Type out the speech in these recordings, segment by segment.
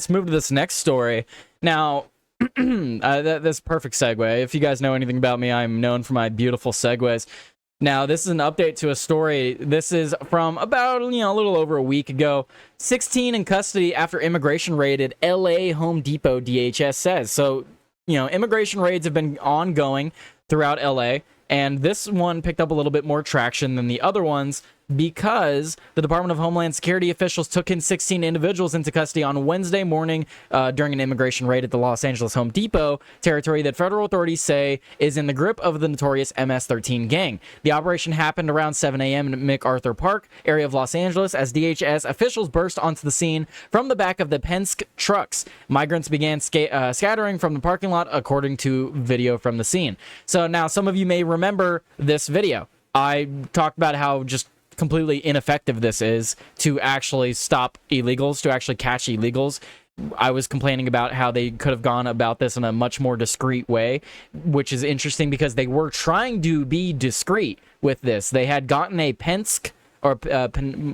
let's move to this next story. Now, that's perfect segue. If you guys know anything about me, I'm known for my beautiful segues. Now, this is an update to a story. This is from about, a little over a week ago. 16 in custody after immigration raided LA Home Depot, DHS says. So, immigration raids have been ongoing throughout LA, and this one picked up a little bit more traction than the other ones because the Department of Homeland Security officials took in 16 individuals into custody on Wednesday morning during an immigration raid at the Los Angeles Home Depot, territory that federal authorities say is in the grip of the notorious MS-13 gang. The operation happened around 7 a.m. in MacArthur Park, area of Los Angeles, as DHS officials burst onto the scene from the back of the PANICS trucks. Migrants began scattering from the parking lot, according to video from the scene. So now some of you may remember this video. I talked about how just completely ineffective this is to actually stop illegals, to actually catch illegals. I was complaining about how they could have gone about this in a much more discreet way, which is interesting because they were trying to be discreet with this. They had gotten a Penske, or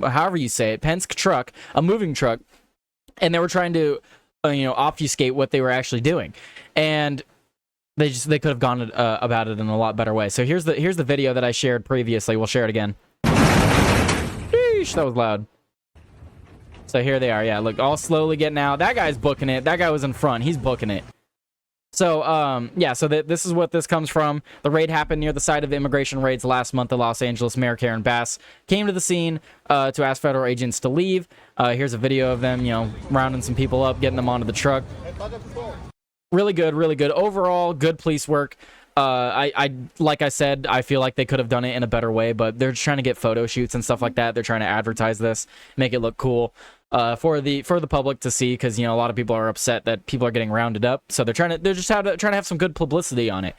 however you say it, Penske truck, a moving truck, and they were trying to, obfuscate what they were actually doing. And they could have gone about it in a lot better way. So here's the video that I shared previously. We'll share it again. That was loud. So here they are. Yeah, look, all slowly getting out. That guy's booking it. That guy was in front. He's booking it. So, yeah, so this is what this comes from. The raid happened near the site of immigration raids last month. The Los Angeles Mayor Karen Bass came to the scene to ask federal agents to leave. Here's a video of them, rounding some people up, getting them onto the truck. Really good, really good. Overall, good police work. Like I said, I feel like they could have done it in a better way, but they're just trying to get photo shoots and stuff like that. They're trying to advertise this, make it look cool for the public to see, because a lot of people are upset that people are getting rounded up. So they're trying to have some good publicity on it.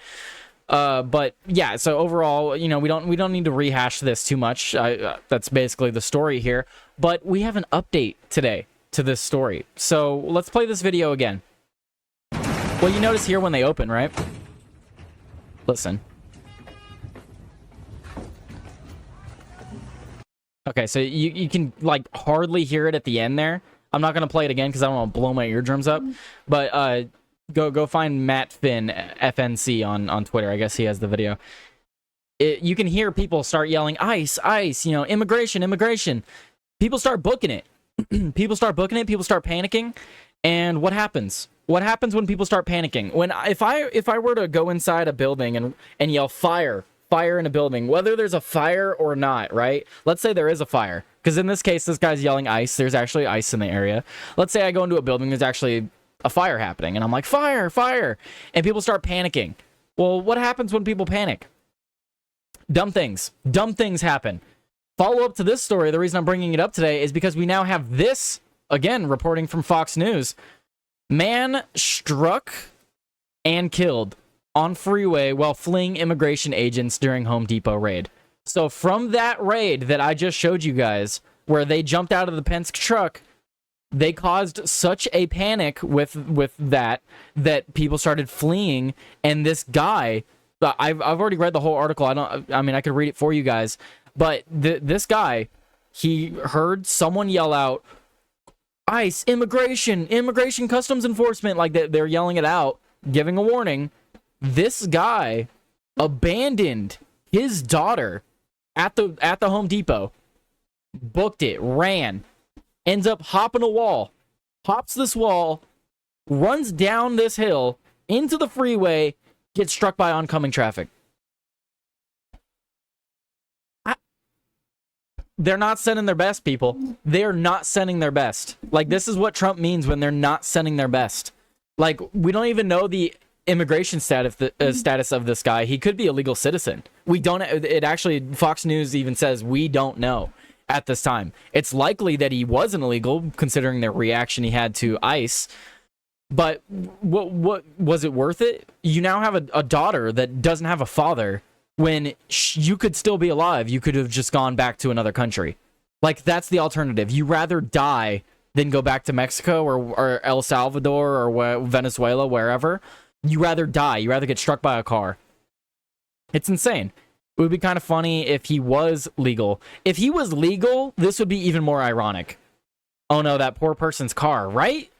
But yeah, so overall, we don't need to rehash this too much. That's basically the story here. But we have an update today to this story. So let's play this video again. Well, you notice here when they open, right? Listen. Okay, so you can hardly hear it at the end there. I'm not gonna play it again because I don't want to blow my eardrums up. But go find Matt Finn FNC on Twitter. I guess he has the video. You can hear people start yelling ICE, ICE. Immigration, immigration. People start booking it. People start booking it. People start panicking. And what happens? What happens when people start panicking? If I were to go inside a building and yell fire in a building, whether there's a fire or not, right? Let's say there is a fire, because in this case, this guy's yelling ice. There's actually ice in the area. Let's say I go into a building, there's actually a fire happening, and I'm like, fire, fire, and people start panicking. Well, what happens when people panic? Dumb things happen. Follow up to this story, the reason I'm bringing it up today is because we now have this, again, reporting from Fox News. Man struck and killed on freeway while fleeing immigration agents during Home Depot raid. So from that raid that I just showed you guys, where they jumped out of the Penske truck, they caused such a panic with that people started fleeing, and this guy, I've already read the whole article. I could read it for you guys, but this guy, he heard someone yell out, ICE, immigration, customs enforcement, like they're yelling it out, giving a warning. This guy abandoned his daughter at the Home Depot, booked it, ran, ends up hopping a wall, hops this wall, runs down this hill into the freeway, gets struck by oncoming traffic. They're not sending their best, people. They're not sending their best. This is what Trump means when they're not sending their best. We don't even know the immigration status of this guy. He could be a legal citizen. We don't. It actually, Fox News even says we don't know at this time. It's likely that he wasn't illegal, considering the reaction he had to ICE. But what was it worth it? You now have a daughter that doesn't have a father. When you could still be alive, you could have just gone back to another country. That's the alternative. You rather die than go back to Mexico or El Salvador or Venezuela, wherever. You rather die. You rather get struck by a car. It's insane. It would be kind of funny if he was legal. If he was legal, this would be even more ironic. Oh no, that poor person's car, right?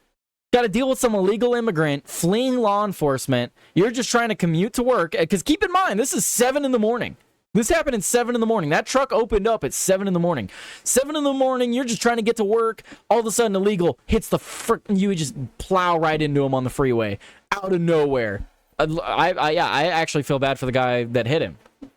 Got to deal with some illegal immigrant fleeing law enforcement. You're just trying to commute to work. Because keep in mind, this is 7 in the morning. This happened at 7 in the morning. That truck opened up at 7 in the morning. 7 in the morning, you're just trying to get to work. All of a sudden, illegal hits the frick. You just plow right into him on the freeway. Out of nowhere. I actually feel bad for the guy that hit him.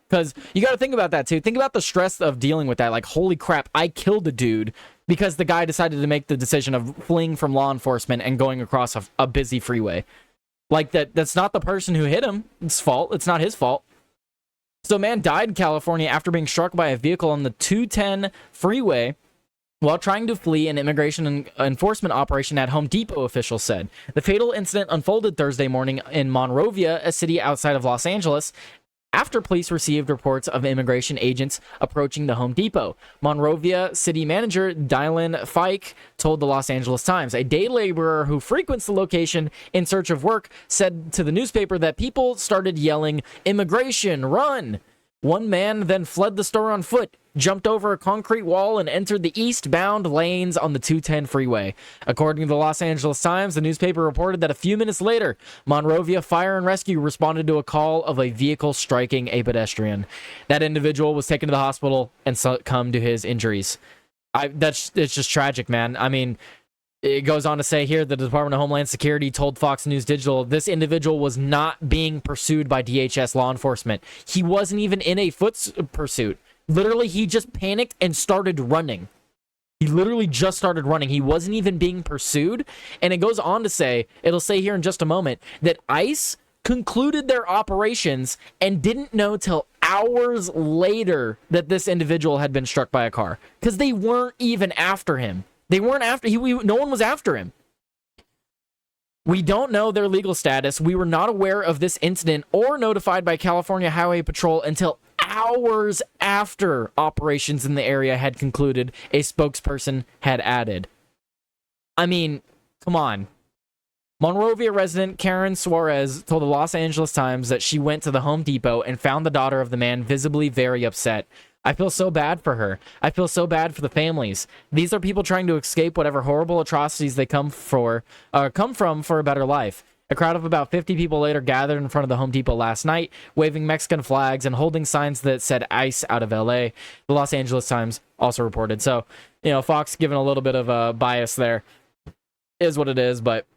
Because you got to think about that, too. Think about the stress of dealing with that. Like, holy crap, I killed a dude because the guy decided to make the decision of fleeing from law enforcement and going across a busy freeway. Like, that's not the person who hit him. It's fault. It's not his fault. So, man died in California after being struck by a vehicle on the 210 freeway while trying to flee an immigration enforcement operation at Home Depot, officials said. The fatal incident unfolded Thursday morning in Monrovia, a city outside of Los Angeles, after police received reports of immigration agents approaching the Home Depot. Monrovia city manager Dylan Fike told the Los Angeles Times. A day laborer who frequents the location in search of work said to the newspaper that people started yelling, "Immigration, run!" One man then fled the store on foot, jumped over a concrete wall, and entered the eastbound lanes on the 210 freeway. According to the Los Angeles Times, the newspaper reported that a few minutes later, Monrovia Fire and Rescue responded to a call of a vehicle striking a pedestrian. That individual was taken to the hospital and succumbed to his injuries. It's just tragic, man. I mean, it goes on to say here, the Department of Homeland Security told Fox News Digital this individual was not being pursued by DHS law enforcement. He wasn't even in a foot pursuit. Literally, he just panicked and started running. He literally just started running. He wasn't even being pursued. And it goes on to say, it'll say here in just a moment, that ICE concluded their operations and didn't know till hours later that this individual had been struck by a car. Because they weren't even after him. They weren't after no one was after him. We don't know their legal status. We were not aware of this incident or notified by California Highway Patrol until hours after operations in the area had concluded, a spokesperson had added. I mean, come on. Monrovia resident Karen Suarez told the Los Angeles Times that she went to the Home Depot and found the daughter of the man visibly very upset. I feel so bad for her. I feel so bad for the families. These are people trying to escape whatever horrible atrocities they come from for a better life. A crowd of about 50 people later gathered in front of the Home Depot last night, waving Mexican flags and holding signs that said ICE out of LA. The Los Angeles Times also reported. So, Fox giving a little bit of a bias there. Is what it is, but,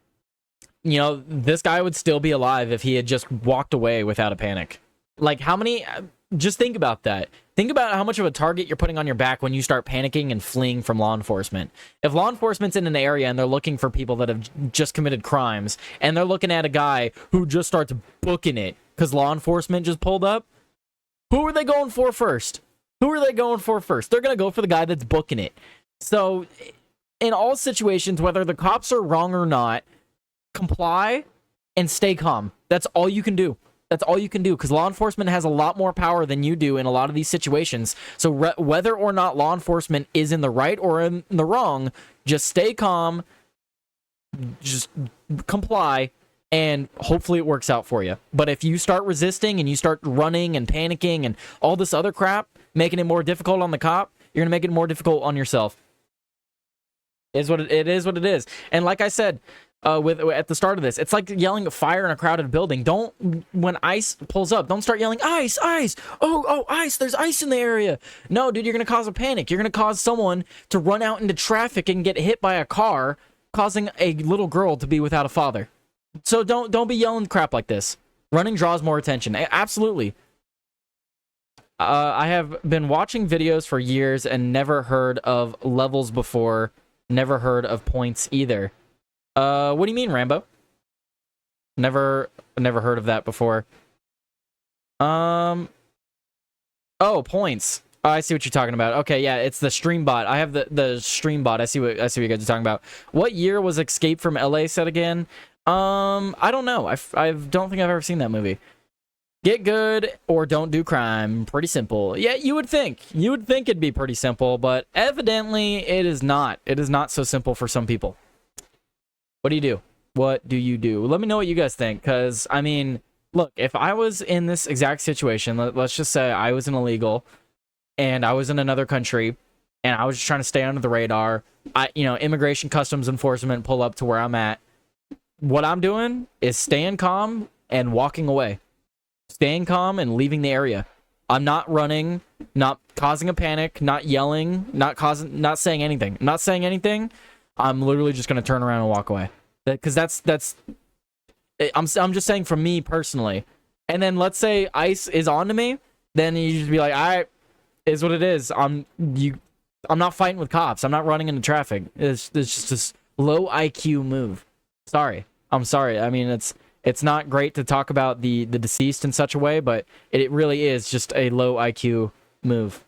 this guy would still be alive if he had just walked away without a panic. Like, just think about that. Think about how much of a target you're putting on your back when you start panicking and fleeing from law enforcement. If law enforcement's in an area and they're looking for people that have just committed crimes, and they're looking at a guy who just starts booking it because law enforcement just pulled up, who are they going for first? They're going to go for the guy that's booking it. So, in all situations, whether the cops are wrong or not, comply and stay calm. That's all you can do. That's all you can do, because law enforcement has a lot more power than you do in a lot of these situations. So whether or not law enforcement is in the right or in the wrong, just stay calm, just comply, and hopefully it works out for you. But if you start resisting and you start running and panicking and all this other crap, making it more difficult on the cop, you're going to make it more difficult on yourself. It is what it is. And like I said, at the start of this, it's like yelling fire in a crowded building. When ICE pulls up, don't start yelling ICE, ICE, oh ICE, there's ICE in the area. No, dude, you're gonna cause a panic. You're gonna cause someone to run out into traffic and get hit by a car, causing a little girl to be without a father. So don't be yelling crap like this. Running draws more attention. Absolutely. I have been watching videos for years and never heard of levels before. Never heard of points either. What do you mean, Rambo? Never heard of that before. Oh, points. Oh, I see what you're talking about. Okay, yeah, it's the stream bot. I have the stream bot. I see what you guys are talking about. What year was Escape from LA set again? I don't know. I don't think I've ever seen that movie. Get good or don't do crime. Pretty simple. Yeah, you would think. You would think it'd be pretty simple, but evidently it is not. It is not so simple for some people. What do you do? What do you do? Let me know what you guys think, because, I mean, look, if I was in this exact situation, let's just say I was an illegal, and I was in another country, and I was just trying to stay under the radar, immigration customs enforcement pull up to where I'm at, what I'm doing is staying calm and walking away. Staying calm and leaving the area. I'm not running, not causing a panic, not yelling, not saying anything. I'm not saying anything. I'm literally just gonna turn around and walk away. Because I'm just saying from me personally. And then let's say ICE is on to me, then you just be like, all right, is what it is. I'm not fighting with cops. I'm not running into traffic. It's just this low IQ move. Sorry. I'm sorry. I mean, it's not great to talk about the deceased in such a way, but it really is just a low IQ move.